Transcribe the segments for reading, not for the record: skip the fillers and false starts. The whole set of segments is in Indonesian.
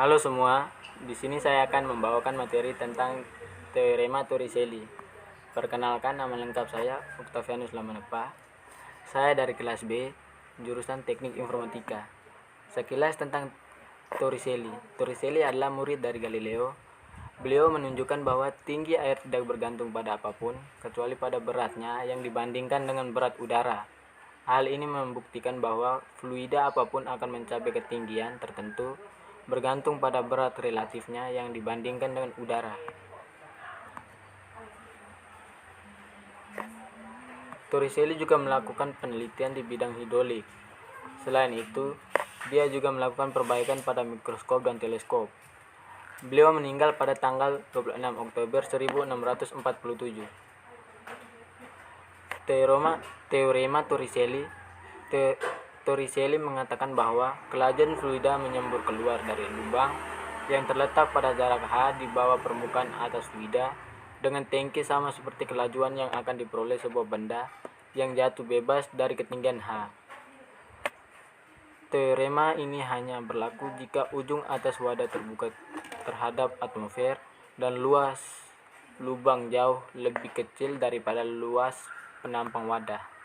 Halo semua, di sini saya akan membawakan materi tentang Teorema Torricelli. Perkenalkan, nama lengkap saya Octavianus Lamanepa. Saya dari kelas B, jurusan Teknik Informatika. Sekilas tentang Torricelli. Torricelli adalah murid dari Galileo. Beliau menunjukkan bahwa tinggi air tidak bergantung pada apapun, kecuali pada beratnya yang dibandingkan dengan berat udara. Hal ini membuktikan bahwa fluida apapun akan mencapai ketinggian tertentu bergantung pada berat relatifnya yang dibandingkan dengan udara. Torricelli juga melakukan penelitian di bidang hidrolik. Selain itu, dia juga melakukan perbaikan pada mikroskop dan teleskop. Beliau meninggal pada tanggal 26 Oktober 1647. Teorema Torricelli. Torricelli mengatakan bahwa kelajuan fluida menyembur keluar dari lubang yang terletak pada jarak h di bawah permukaan atas fluida dengan tangki sama seperti kelajuan yang akan diperoleh sebuah benda yang jatuh bebas dari ketinggian h. Teorema ini hanya berlaku jika ujung atas wadah terbuka terhadap atmosfer dan luas lubang jauh lebih kecil daripada luas penampang wadah.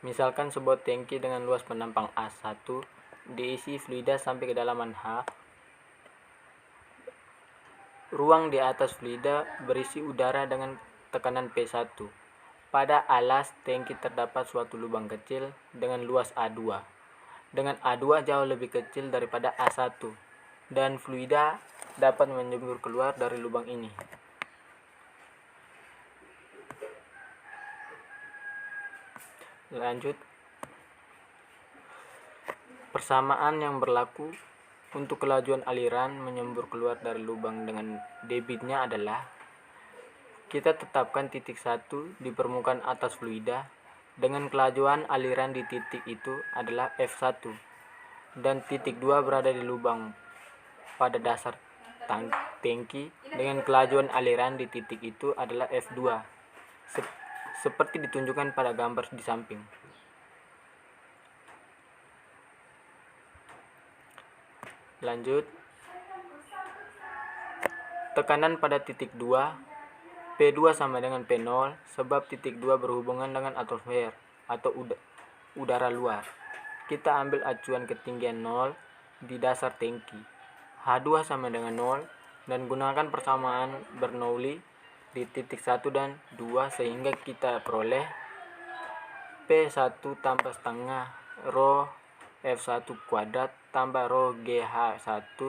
Misalkan sebuah tangki dengan luas penampang A1 diisi fluida sampai kedalaman H. Ruang di atas fluida berisi udara dengan tekanan P1. Pada alas tangki terdapat suatu lubang kecil dengan luas A2. Dengan A2 jauh lebih kecil daripada A1 dan fluida dapat menyembur keluar dari lubang ini. Lanjut, persamaan yang berlaku untuk kelajuan aliran menyembur keluar dari lubang dengan debitnya adalah kita tetapkan titik 1 di permukaan atas fluida dengan kelajuan aliran di titik itu adalah F1 dan titik 2 berada di lubang pada dasar tangki dengan kelajuan aliran di titik itu adalah F2 seperti ditunjukkan pada gambar di samping. Lanjut, tekanan pada titik 2 P2 sama dengan P0 sebab titik 2 berhubungan dengan atmosfer atau udara luar. Kita ambil acuan ketinggian 0 di dasar tangki. H2 sama dengan 0 dan gunakan persamaan Bernoulli di titik 1 dan 2 sehingga kita peroleh P1 tambah setengah rho F1 kuadrat tambah rho GH1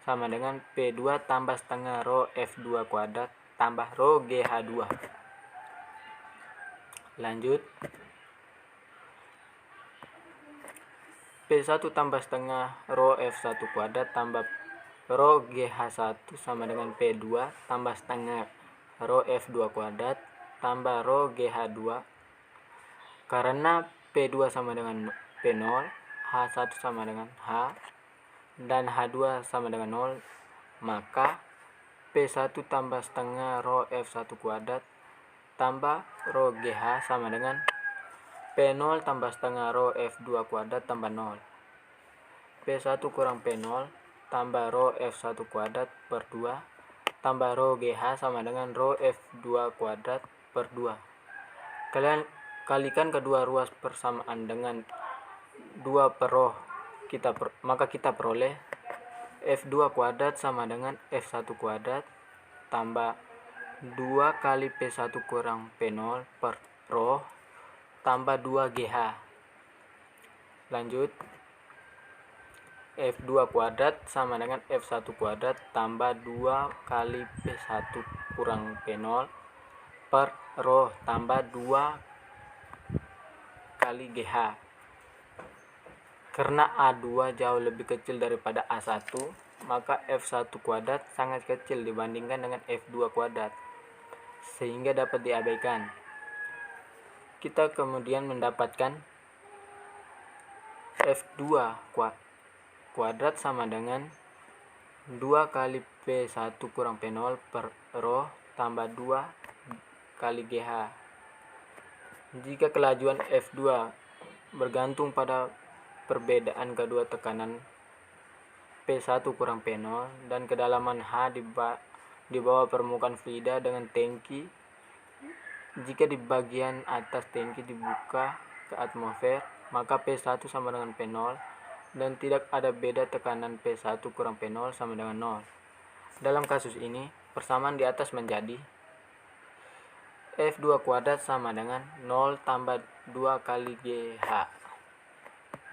sama dengan P2 tambah setengah rho F2 kuadrat tambah rho GH2. Lanjut, P1 tambah setengah rho F1 kuadrat tambah rho GH1 sama dengan P2 tambah setengah rho F2 kuadrat tambah rho GH2. Karena P2 sama dengan P0, H1 sama dengan H, dan H2 sama dengan 0, maka P1 tambah setengah rho F1 kuadrat tambah rho GH sama dengan P0 tambah setengah rho F2 kuadrat tambah 0. P1 kurang P0 tambah rho F1 kuadrat per 2 tambah rho GH sama dengan rho F2 kuadrat per 2. Kalian kalikan kedua ruas persamaan dengan 2 per rho maka kita peroleh F2 kuadrat sama dengan F1 kuadrat tambah 2 kali P1 kurang P0 per rho tambah 2 GH. Lanjut, F2 kuadrat sama dengan F1 kuadrat tambah 2 kali P1 kurang P0 per rho tambah 2 kali GH. Karena A2 jauh lebih kecil daripada A1, maka F1 kuadrat sangat kecil dibandingkan dengan F2 kuadrat, sehingga dapat diabaikan. Kita kemudian mendapatkan F2 kuadrat sama dengan 2 kali P1 kurang P0 per rho tambah 2 kali GH. Jika kelajuan F2 bergantung pada perbedaan kedua tekanan P1 kurang P0 dan kedalaman H di bawah permukaan fluida dengan tangki. Jika di bagian atas tangki dibuka ke atmosfer, maka P1 sama dengan P0 dan tidak ada beda tekanan P1 kurang P0 sama dengan 0. Dalam kasus ini, persamaan di atas menjadi F2 kuadrat sama dengan 0 tambah 2 kali GH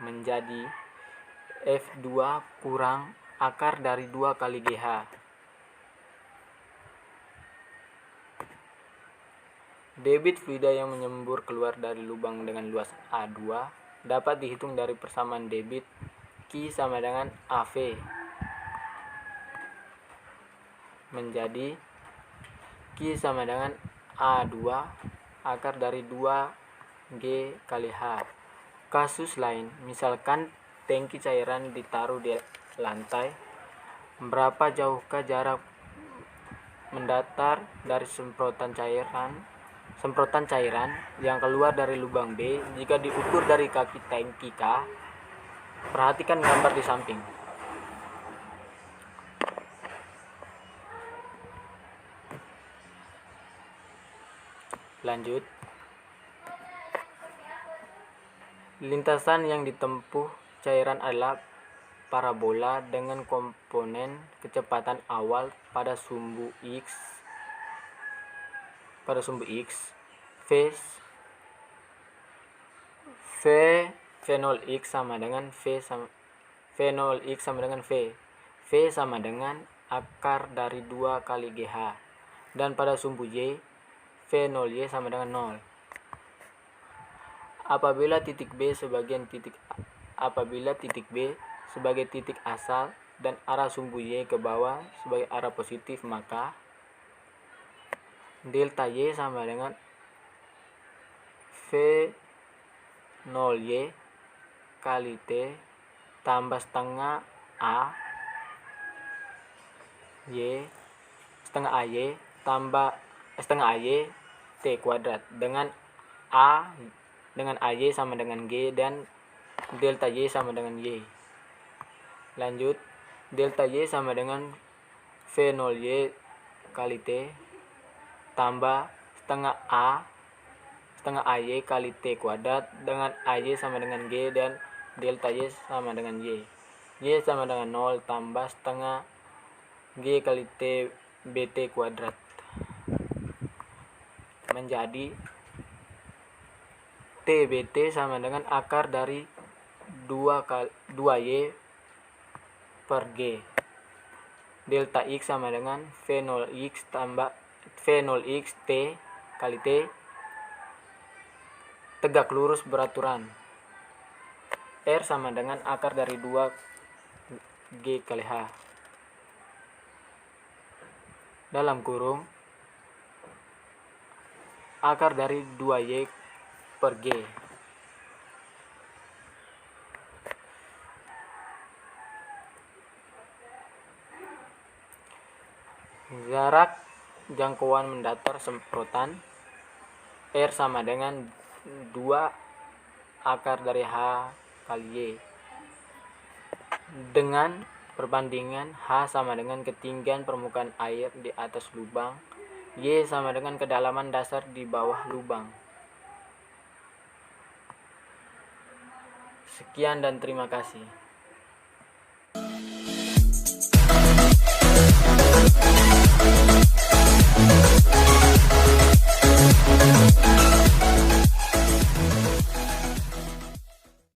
menjadi F2 kurang akar dari 2 kali GH. Debit fluida yang menyembur keluar dari lubang dengan luas A2 dapat dihitung dari persamaan debit Q sama dengan AV menjadi Q sama dengan A2 akar dari 2G kali H. Kasus lain, misalkan tangki cairan ditaruh di lantai, berapa jauhkah jarak mendatar dari semprotan cairan yang keluar dari lubang B jika diukur dari kaki tangki K? Perhatikan gambar di samping. Lanjut. Lintasan yang ditempuh cairan adalah parabola dengan komponen kecepatan awal pada sumbu X V0x sama dengan V0x sama dengan V sama dengan akar dari 2 kali GH, dan pada sumbu Y V0y sama dengan 0. Apabila titik B sebagai titik asal dan arah sumbu Y ke bawah sebagai arah positif, maka delta Y sama dengan V0y kali T tambah setengah AY tambah setengah AY T kuadrat dengan AY sama dengan G dan delta Y sama dengan Y. Lanjut, delta Y sama dengan V0y kali T tambah setengah AY kali T kuadrat dengan AY sama dengan G dan delta Y sama dengan Y. Y sama dengan 0 tambah setengah G kali T BT kuadrat menjadi TBT sama dengan akar dari 2Y per G. Delta X sama dengan V0x tambah V0x T kali T tegak lurus beraturan. R sama dengan akar dari 2G kali H. Dalam kurung akar dari 2Y per G. Jarak jangkauan mendatar semprotan R sama dengan 2 akar dari H kali Y dengan perbandingan H sama dengan ketinggian permukaan air di atas lubang, Y sama dengan kedalaman dasar di bawah lubang. Sekian dan terima kasih.